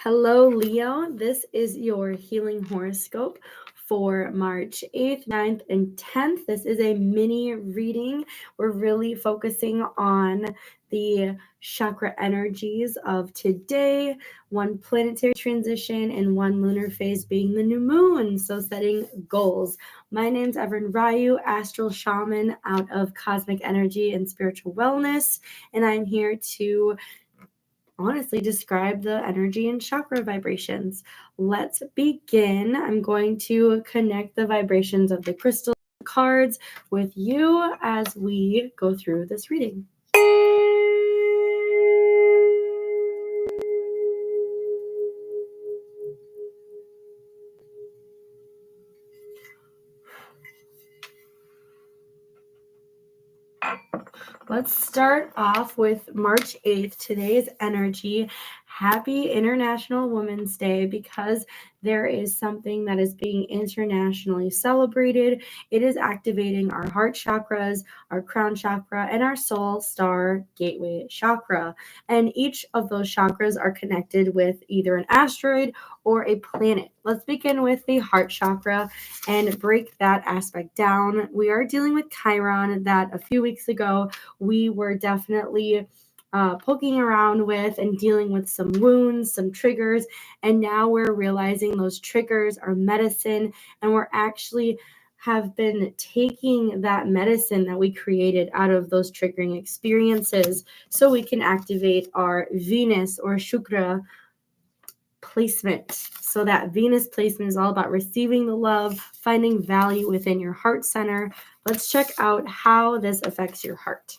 Hello, Leo. This is your healing horoscope for March 8th, 9th, and 10th. This is a mini reading. We're really focusing on the chakra energies of today, one planetary transition and one lunar phase being the new moon. So, setting goals. My name's Evan Ryu, astral shaman out of cosmic energy and spiritual wellness, and I'm here to honestly describe the energy and chakra vibrations. Let's begin. I'm going to connect the vibrations of the crystal cards with you as we go through this reading. Let's start off with March 8th, today's energy. Happy International Women's Day, because there is something that is being internationally celebrated. It is activating our heart chakras, our crown chakra, and our soul star gateway chakra. And each of those chakras are connected with either an asteroid or a planet. Let's begin with the heart chakra and break that aspect down. We are dealing with Chiron, that a few weeks ago we were definitely poking around with and dealing with some wounds, some triggers, and now we're realizing those triggers are medicine, and we're actually have been taking that medicine that we created out of those triggering experiences so we can activate our Venus or Shukra placement. So that Venus placement is all about receiving the love, finding value within your heart center. Let's check out how this affects your heart,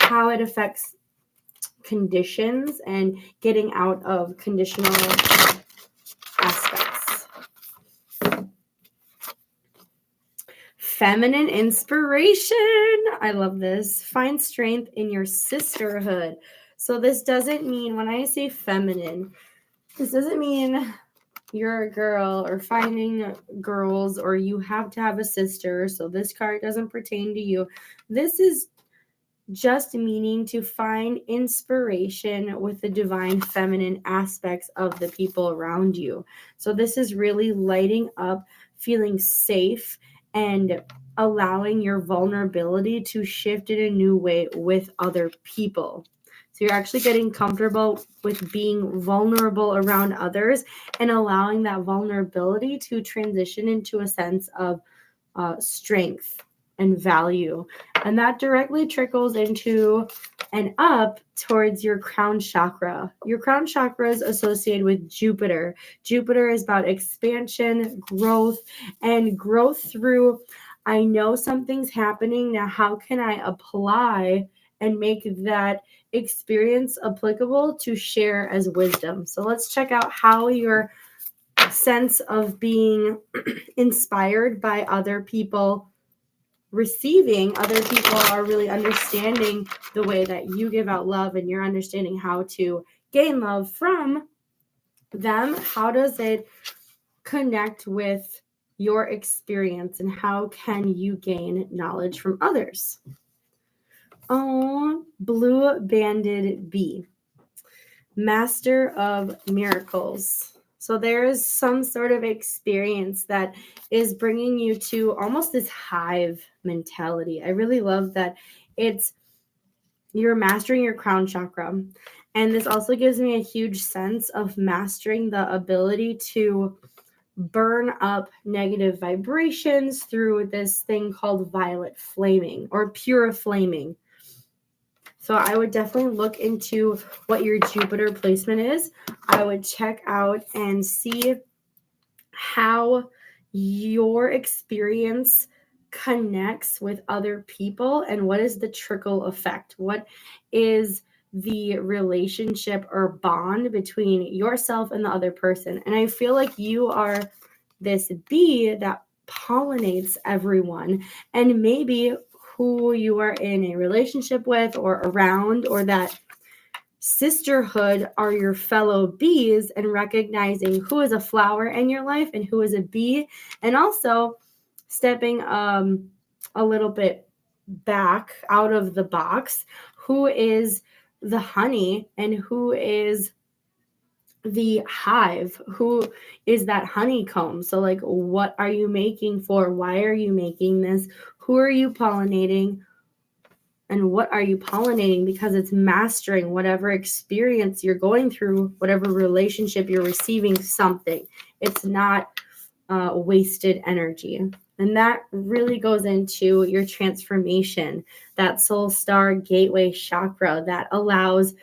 how it affects conditions and getting out of conditional aspects. Feminine inspiration. I love this. Find strength in your sisterhood. So this doesn't mean, when I say feminine, this doesn't mean you're a girl or finding girls or you have to have a sister. So this card doesn't pertain to you. This is just meaning to find inspiration with the divine feminine aspects of the people around you. So this is really lighting up, feeling safe, and allowing your vulnerability to shift in a new way with other people. So you're actually getting comfortable with being vulnerable around others and allowing that vulnerability to transition into a sense of strength and value. And that directly trickles into and up towards your crown chakra. Your crown chakra is associated with Jupiter. Jupiter is about expansion, growth, and growth through, I know something's happening. Now, how can I apply and make that experience applicable to share as wisdom? So let's check out how your sense of being inspired by other people, receiving other people are really understanding the way that you give out love, and you're understanding how to gain love from them. How does it connect with your experience, and how can you gain knowledge from others? Oh, blue banded bee, master of miracles. So there is some sort of experience that is bringing you to almost this hive mentality. I really love that you're mastering your crown chakra. And this also gives me a huge sense of mastering the ability to burn up negative vibrations through this thing called violet flaming or pure flaming. So I would definitely look into what your Jupiter placement is. I would check out and see how your experience connects with other people and what is the trickle effect. What is the relationship or bond between yourself and the other person? And I feel like you are this bee that pollinates everyone, and maybe who you are in a relationship with or around, or that sisterhood are your fellow bees, and recognizing who is a flower in your life and who is a bee, and also stepping a little bit back out of the box, who is the honey and who is the hive, who is that honeycomb. So like, what are you making for? Why are you making this? Who are you pollinating? And what are you pollinating? Because it's mastering whatever experience you're going through, whatever relationship you're receiving something. It's not wasted energy. And that really goes into your transformation, that soul star gateway chakra that allows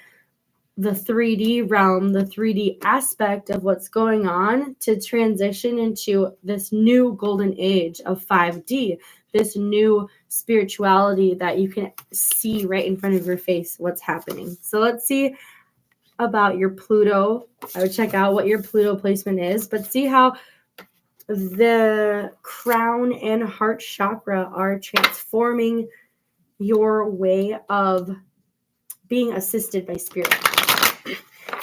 the 3D realm, the 3D aspect of what's going on to transition into this new golden age of 5D, this new spirituality that you can see right in front of your face what's happening. So let's see about your Pluto. I would check out what your Pluto placement is, but see how the crown and heart chakra are transforming your way of being assisted by spirit.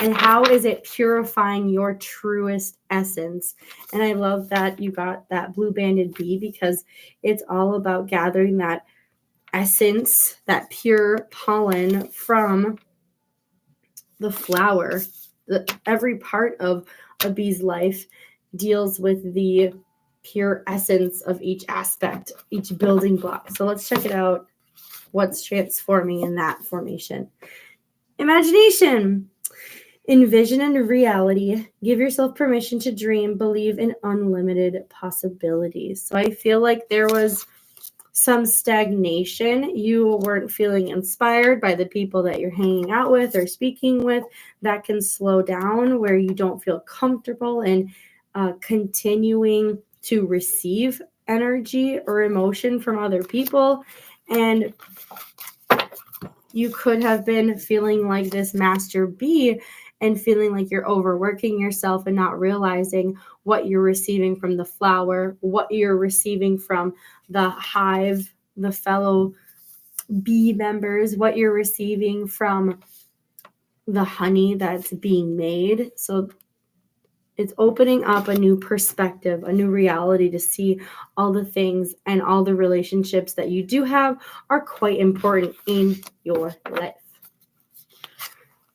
And how is it purifying your truest essence? And I love that you got that blue banded bee, because it's all about gathering that essence, that pure pollen from the flower. Every part of a bee's life deals with the pure essence of each aspect, each building block. So let's check it out. What's transforming in that formation? Imagination. Envision a reality. Give yourself permission to dream. Believe in unlimited possibilities. So I feel like there was some stagnation. You weren't feeling inspired by the people that you're hanging out with or speaking with. That can slow down, where you don't feel comfortable in continuing to receive energy or emotion from other people. And you could have been feeling like this master bee and feeling like you're overworking yourself and not realizing what you're receiving from the flower, what you're receiving from the hive, the fellow bee members, what you're receiving from the honey that's being made. So it's opening up a new perspective, a new reality to see all the things and all the relationships that you do have are quite important in your life.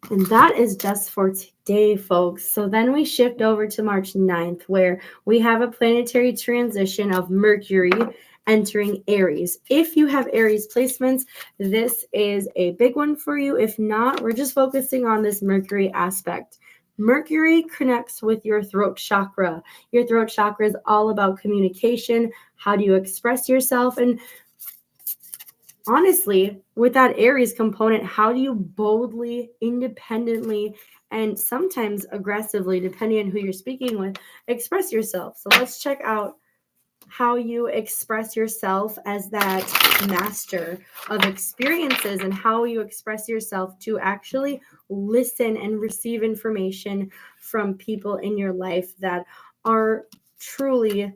And that is just for today, folks. So then we shift over to March 9th, where we have a planetary transition of Mercury entering Aries. If you have Aries placements, this is a big one for you. If not, we're just focusing on this Mercury aspect. Mercury connects with your throat chakra. Your throat chakra is all about communication. How do you express yourself? And honestly, with that Aries component, how do you boldly, independently, and sometimes aggressively, depending on who you're speaking with, express yourself? So let's check out how you express yourself as that master of experiences, and how you express yourself to actually listen and receive information from people in your life that are truly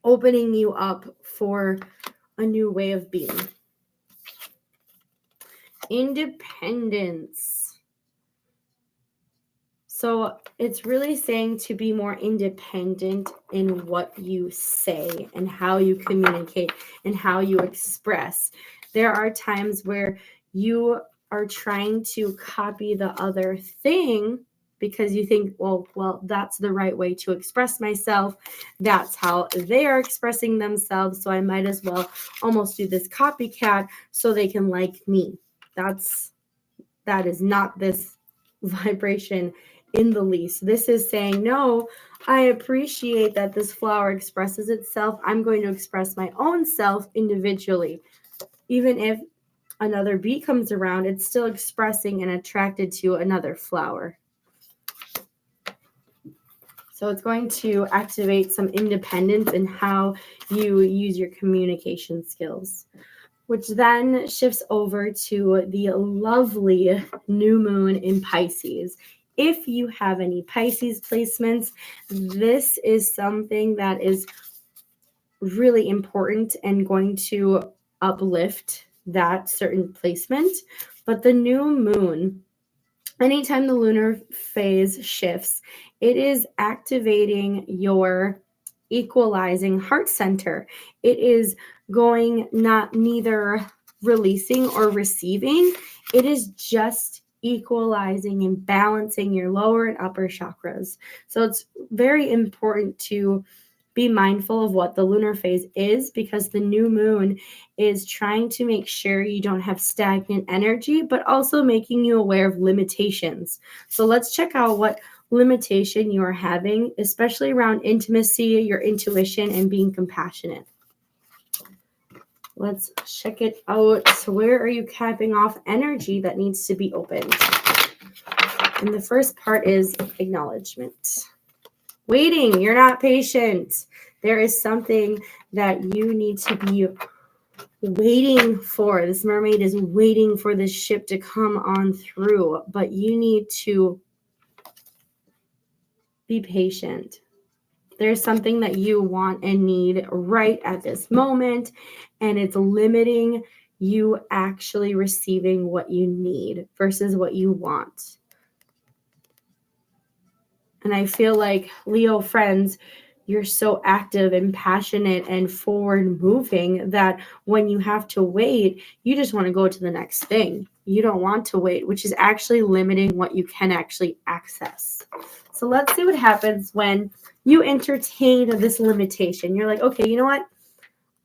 opening you up for a new way of being. Independence. So it's really saying to be more independent in what you say and how you communicate and how you express. There are times where you are trying to copy the other thing because you think, well, that's the right way to express myself. That's how they are expressing themselves. So I might as well almost do this copycat so they can like me. That is not this vibration in the least. This is saying, no, I appreciate that this flower expresses itself. I'm going to express my own self individually. Even if another bee comes around, it's still expressing and attracted to another flower. So it's going to activate some independence in how you use your communication skills, which then shifts over to the lovely new moon in Pisces. If you have any Pisces placements, this is something that is really important and going to uplift that certain placement. But the new moon, anytime the lunar phase shifts, it is activating your equalizing heart center. It is going neither releasing or receiving. It is just equalizing and balancing your lower and upper chakras. So it's very important to be mindful of what the lunar phase is, because the new moon is trying to make sure you don't have stagnant energy, but also making you aware of limitations. So let's check out what limitation you are having, especially around intimacy, your intuition, and being compassionate. Let's check it out. So where are you capping off energy that needs to be opened? And the first part is acknowledgement. Waiting, you're not patient. There is something that you need to be waiting for. This mermaid is waiting for this ship to come on through, but you need to be patient. There's something that you want and need right at this moment, and it's limiting you actually receiving what you need versus what you want. And I feel like, Leo friends, you're so active and passionate and forward moving that when you have to wait, you just want to go to the next thing. You don't want to wait, which is actually limiting what you can actually access. So let's see what happens when you entertain this limitation. You're like, okay, you know what?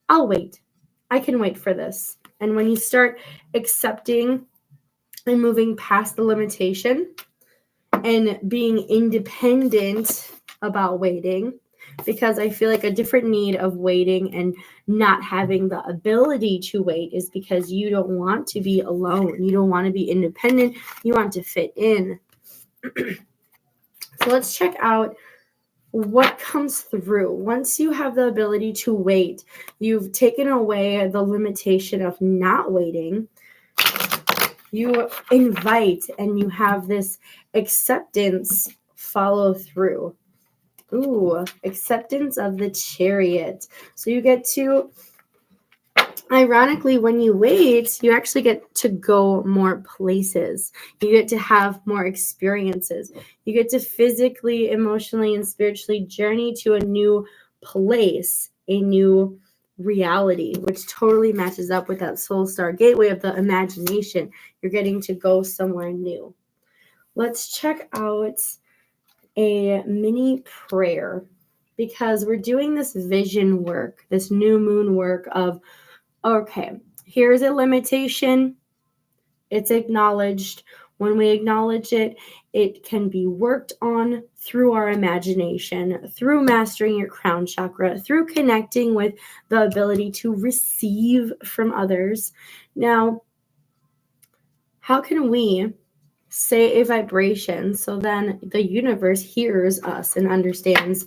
I'll wait. I can wait for this. And when you start accepting and moving past the limitation and being independent about waiting, because I feel like a different need of waiting and not having the ability to wait is because you don't want to be alone. You don't want to be independent. You want to fit in. So let's check out what comes through. Once you have the ability to wait, you've taken away the limitation of not waiting. You invite and you have this acceptance follow through. Ooh, acceptance of the Chariot. So you get to, ironically, when you wait, you actually get to go more places. You get to have more experiences. You get to physically, emotionally, and spiritually journey to a new place, a new reality, which totally matches up with that soul star gateway of the imagination. You're getting to go somewhere new. Let's check out a mini prayer, because we're doing this vision work, this new moon work of, okay, here's a limitation. It's acknowledged. When we acknowledge it, it can be worked on through our imagination, through mastering your crown chakra, through connecting with the ability to receive from others. Now, how can we say a vibration so then the universe hears us and understands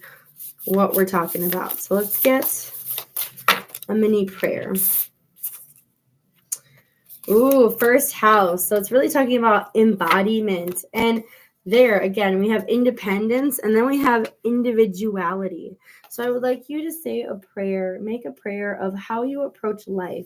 what we're talking about? So let's get a mini prayer. Ooh, first house. So it's really talking about embodiment. And there, again, we have independence and then we have individuality. So I would like you to say a prayer, make a prayer of how you approach life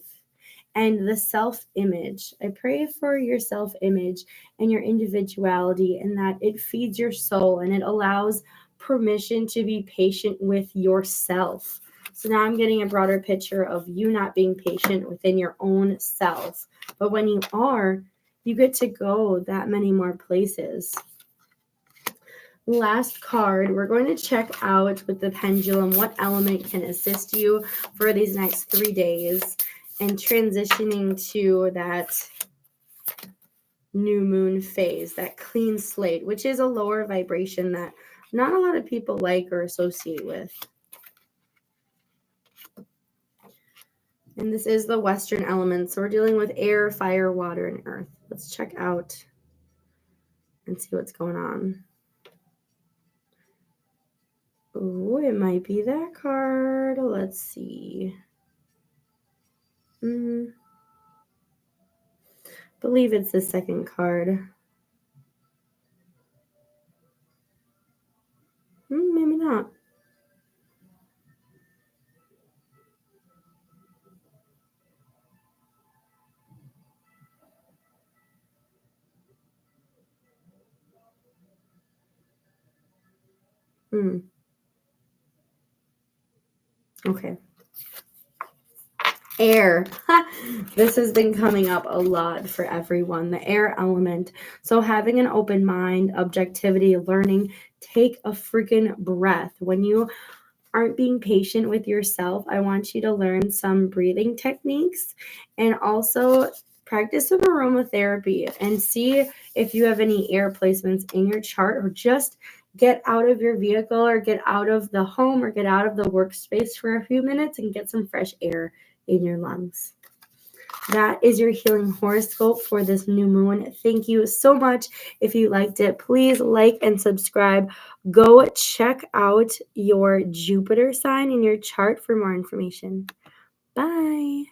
and the self-image. I pray for your self-image and your individuality, and that it feeds your soul and it allows permission to be patient with yourself. So now I'm getting a broader picture of you not being patient within your own self. But when you are, you get to go that many more places. Last card, we're going to check out with the pendulum what element can assist you for these next 3 days and transitioning to that new moon phase, that clean slate, which is a lower vibration that not a lot of people like or associate with. And this is the Western element. So we're dealing with air, fire, water, and earth. Let's check out and see what's going on. Oh, it might be that card. Let's see. Believe it's the second card. Maybe not. Okay. Air. This has been coming up a lot for everyone. The air element. So having an open mind, objectivity, learning, take a freaking breath. When you aren't being patient with yourself, I want you to learn some breathing techniques and also practice some aromatherapy and see if you have any air placements in your chart, or just get out of your vehicle or get out of the home or get out of the workspace for a few minutes and get some fresh air in your lungs. That is your healing horoscope for this new moon. Thank you so much. If you liked it, please like and subscribe. Go check out your Jupiter sign in your chart for more information. Bye.